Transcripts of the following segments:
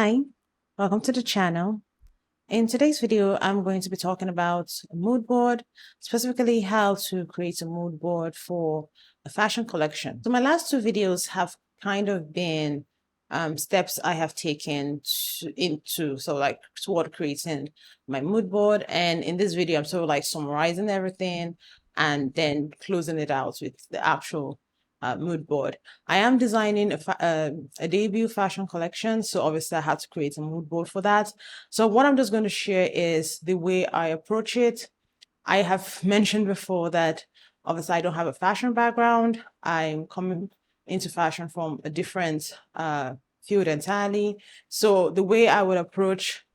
Hi, welcome to the channel. In today's video, I'm going to be talking about a mood board, specifically how to create a mood board for a fashion collection. So my last two videos have kind of been steps I have taken toward creating my mood board. And in this video, I'm sort of like summarizing everything and then closing it out with the actual mood board. I am designing a debut fashion collection, so obviously I had to create a mood board for that. So what I'm just going to share is the way I approach it. I have mentioned before that obviously I don't have a fashion background. I'm coming into fashion from a different field entirely. So the way I would approach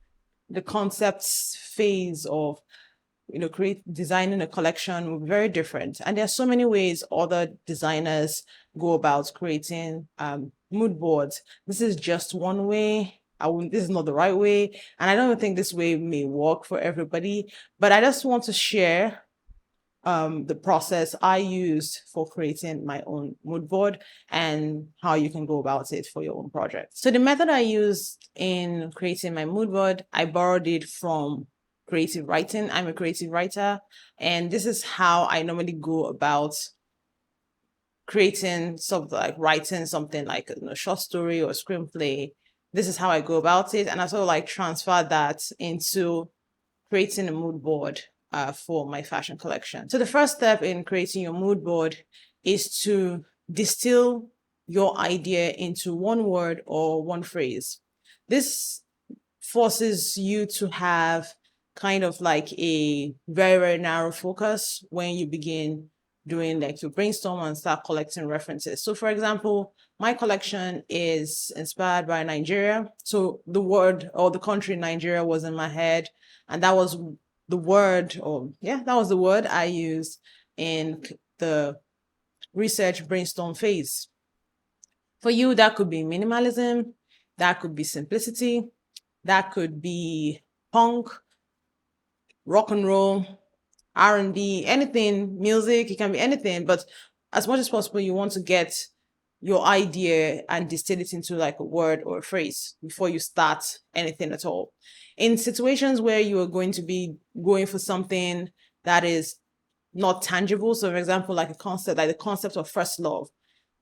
the concepts phase of designing a collection will be very different. And there are so many ways other designers go about creating mood boards. This is just one way. This is not the right way. And I don't think this way may work for everybody, but I just want to share the process I used for creating my own mood board and how you can go about it for your own project. So the method I used in creating my mood board, I borrowed it from creative writing. I'm a creative writer, and this is how I normally go about creating writing something like a short story or screenplay. This is how I go about it, and I sort of like transfer that into creating a mood board for my fashion collection. So the first step in creating your mood board is to distill your idea into one word or one phrase. This forces you to have kind of like a very, very narrow focus when you begin doing like to brainstorm and start collecting references. So for example, my collection is inspired by Nigeria. So the word or the country Nigeria was in my head, and that was the word, that was the word I used in the research brainstorm phase. For you, that could be minimalism, that could be simplicity, that could be punk, rock and roll, R&B, anything, music, it can be anything, but as much as possible, you want to get your idea and distill it into like a word or a phrase before you start anything at all. In situations where you are going to be going for something that is not tangible, so for example, like the concept of first love,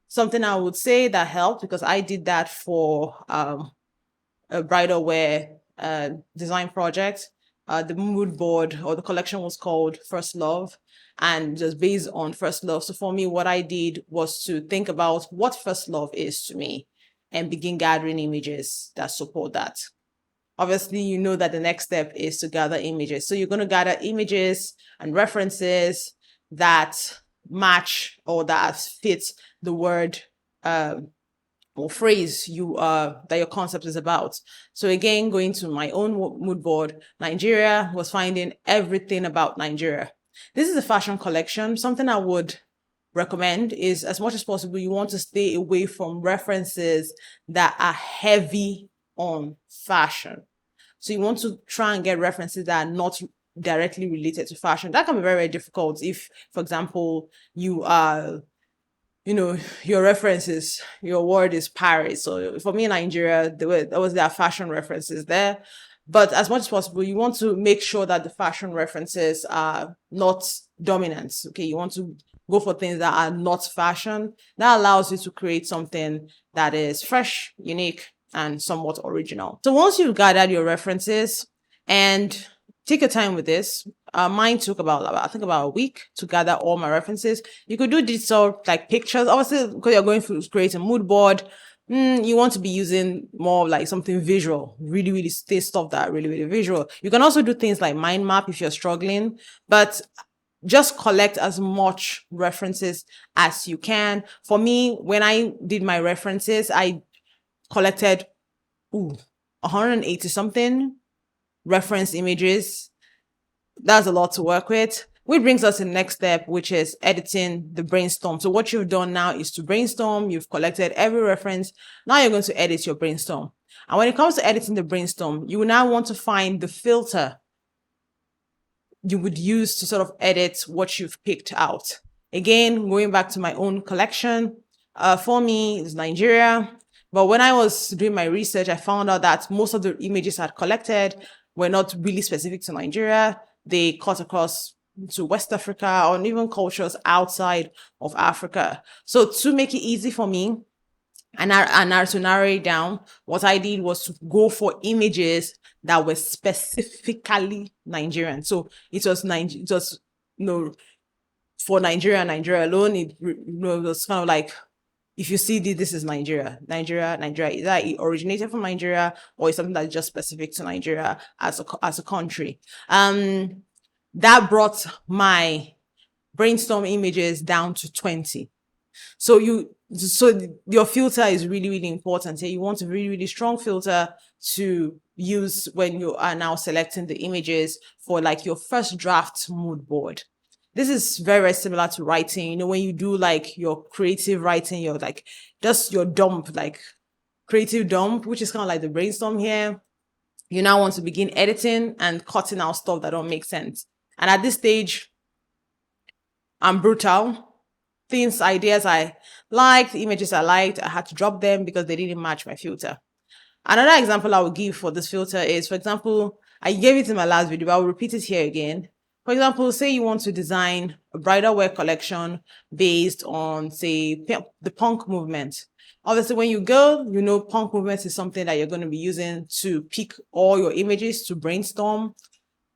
something I would say that helped because I did that for a bridal wear design project. The mood board or the collection was called First Love and just based on first love. So for me, what I did was to think about what first love is to me and begin gathering images that support that. Obviously, you know that the next step is to gather images. So you're going to gather images and references that match or that fit the word or phrase that your concept is about. So again, going to my own mood board, Nigeria was finding everything about Nigeria. This is a fashion collection. Something I would recommend is, as much as possible, you want to stay away from references that are heavy on fashion. So you want to try and get references that are not directly related to fashion. That can be very, very difficult if, for example, you are your references, your word is Paris. So for me in Nigeria, there was their fashion references there. But as much as possible, you want to make sure that the fashion references are not dominant. Okay, you want to go for things that are not fashion. That allows you to create something that is fresh, unique, and somewhat original. So once you've gathered your references and take your time with this. Mine took about a week to gather all my references. You could do digital like pictures. Obviously, because you're going to create a mood board, you want to be using more like something visual, really, really stuff that are really, really visual. You can also do things like mind map if you're struggling, but just collect as much references as you can. For me, when I did my references, I collected 180 something reference images. That's a lot to work with, which brings us to the next step, which is editing the brainstorm. So what you've done now is to brainstorm. You've collected every reference. Now you're going to edit your brainstorm. And when it comes to editing the brainstorm, you will now want to find the filter you would use to sort of edit what you've picked out. Again, going back to my own collection, for me, it's Nigeria. But when I was doing my research, I found out that most of the images I had collected were not really specific to Nigeria. They cut across to West Africa or even cultures outside of Africa. So to make it easy for me, and to narrow it down, what I did was to go for images that were specifically Nigerian. So it was for Nigeria alone. It was kind of like, if you see this is Nigeria. Either it originated from Nigeria or it's something that's just specific to Nigeria as a country. That brought my brainstorm images down to 20. So your filter is really, really important. You want a really, really strong filter to use when you are now selecting the images for like your first draft mood board. This is very, very similar to writing. When you do like your creative writing, you're like just your dump, like creative dump, which is kind of like the brainstorm here. You now want to begin editing and cutting out stuff that don't make sense. And at this stage, I'm brutal. Ideas I liked, images I liked, I had to drop them because they didn't match my filter. Another example I would give for this filter is, for example, I gave it in my last video, but I'll repeat it here again. For example, say you want to design a bridal wear collection based on, say, the punk movement. Obviously, when you go, punk movement is something that you're going to be using to pick all your images to brainstorm.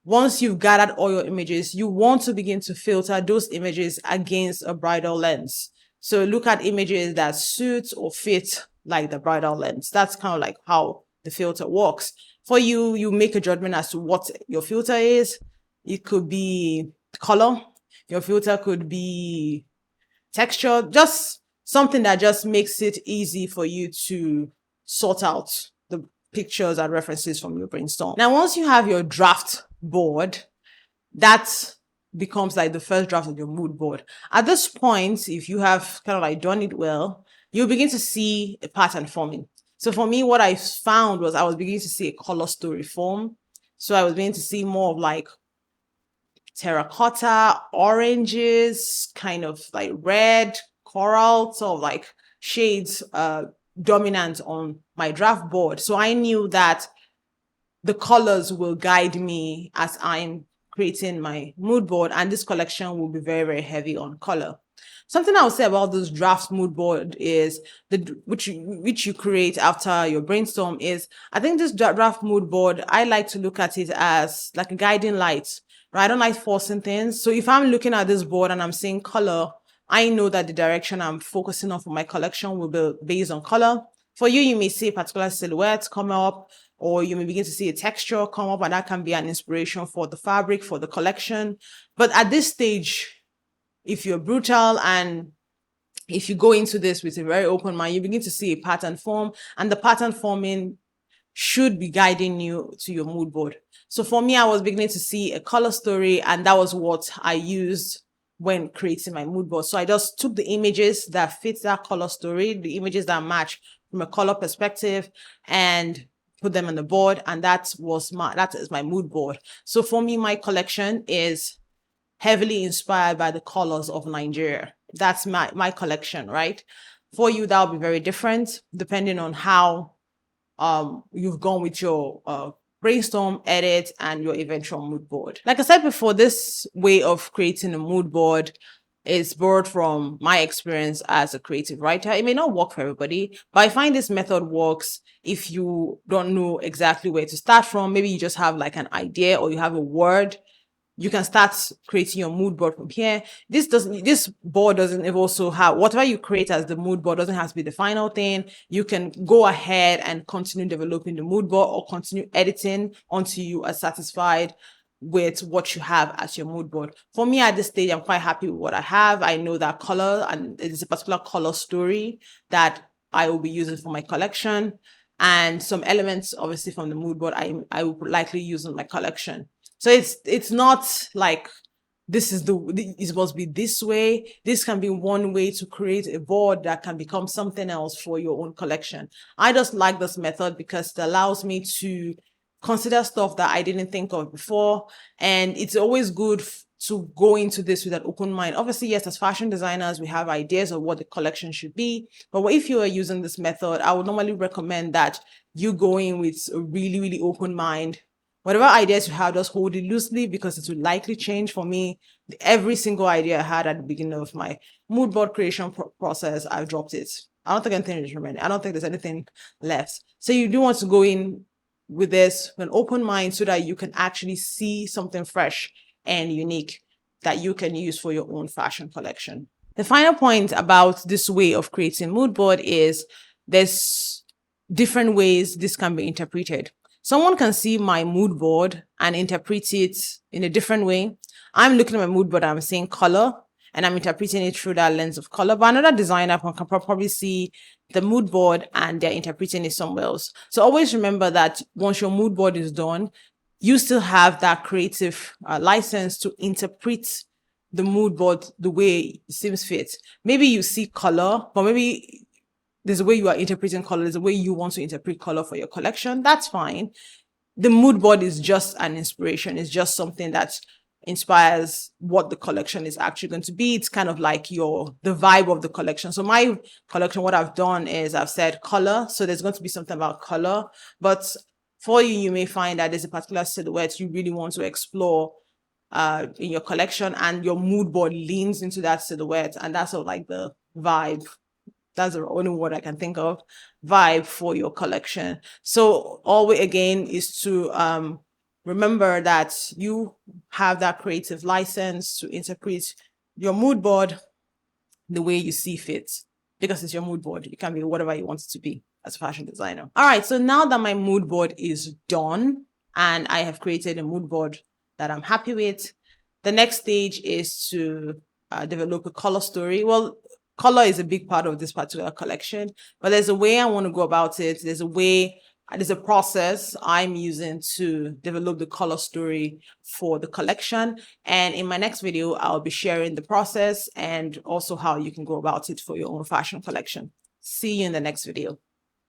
Once you've gathered all your images, you want to begin to filter those images against a bridal lens. So look at images that suit or fit like the bridal lens. That's kind of like how the filter works. For you, you make a judgment as to what your filter is. It could be color. Your filter could be texture. Just something that just makes it easy for you to sort out the pictures and references from your brainstorm. Now, once you have your draft board, that becomes like the first draft of your mood board. At this point, if you have kind of like done it well, you'll begin to see a pattern forming. So for me, what I found was I was beginning to see a color story form. So I was beginning to see more of like terracotta, oranges, kind of like red, coral, sort of like shades dominant on my draft board. So I knew that the colors will guide me as I'm creating my mood board, and this collection will be very, very heavy on color. Something I would say about this draft mood board is which you create after your brainstorm is, I think this draft mood board, I like to look at it as like a guiding light, right? I don't like forcing things. So if I'm looking at this board and I'm seeing color, I know that the direction I'm focusing on for my collection will be based on color. For you, you may see a particular silhouette come up, or you may begin to see a texture come up, and that can be an inspiration for the fabric, for the collection. But at this stage, if you're brutal and if you go into this with a very open mind, you begin to see a pattern form, and the pattern forming should be guiding you to your mood board. So for me, I was beginning to see a color story, and that was what I used when creating my mood board. So I just took the images that fit that color story, the images that match from a color perspective, and put them on the board. And that is my mood board. So for me, my collection is heavily inspired by the colors of Nigeria. That's my collection, right? For you, that'll be very different depending on how you've gone with your brainstorm, edit, and your eventual mood board. Like I said before, this way of creating a mood board is borrowed from my experience as a creative writer. It may not work for everybody, but I find this method works if you don't know exactly where to start from. Maybe you just have like an idea, or you have a word. You can start creating your mood board from here. This board doesn't also have, whatever you create as the mood board doesn't have to be the final thing. You can go ahead and continue developing the mood board, or continue editing until you are satisfied with what you have as your mood board. For me at this stage, I'm quite happy with what I have. I know that color, and it's a particular color story that I will be using for my collection, and some elements obviously from the mood board I will likely use in my collection. So it's not like it's supposed to be this way. This can be one way to create a board that can become something else for your own collection. I just like this method because it allows me to consider stuff that I didn't think of before. And it's always good to go into this with an open mind. Obviously, yes, as fashion designers, we have ideas of what the collection should be. But if you are using this method, I would normally recommend that you go in with a really, really open mind. Whatever ideas you have, just hold it loosely because it will likely change. For me, every single idea I had at the beginning of my mood board creation process, I've dropped it. I don't think anything is remaining. I don't think there's anything left. So you do want to go in with this with an open mind so that you can actually see something fresh and unique that you can use for your own fashion collection. The final point about this way of creating mood board is there's different ways this can be interpreted. Someone can see my mood board and interpret it in a different way. I'm looking at my mood board, I'm seeing color, and I'm interpreting it through that lens of color. But another designer can probably see the mood board and they're interpreting it somewhere else. So always remember that once your mood board is done, you still have that creative license to interpret the mood board the way it seems fit. Maybe you see color, but maybe there's a way you are interpreting color, there's a way you want to interpret color for your collection. That's fine. The mood board is just an inspiration. It's just something that inspires what the collection is actually going to be. It's kind of like the vibe of the collection. So my collection, what I've done is I've said color. So there's going to be something about color, but for you, you may find that there's a particular silhouette you really want to explore in your collection, and your mood board leans into that silhouette, and that's sort of like the vibe. That's the only word I can think of, vibe for your collection. So always again is to remember that you have that creative license to interpret your mood board the way you see fit, because it's your mood board. It can be whatever you want it to be as a fashion designer. All right, so now that my mood board is done and I have created a mood board that I'm happy with, the next stage is to develop a color story. Well, color is a big part of this particular collection, but there's a way I want to go about it. There's a process I'm using to develop the color story for the collection. And in my next video, I'll be sharing the process and also how you can go about it for your own fashion collection. See you in the next video.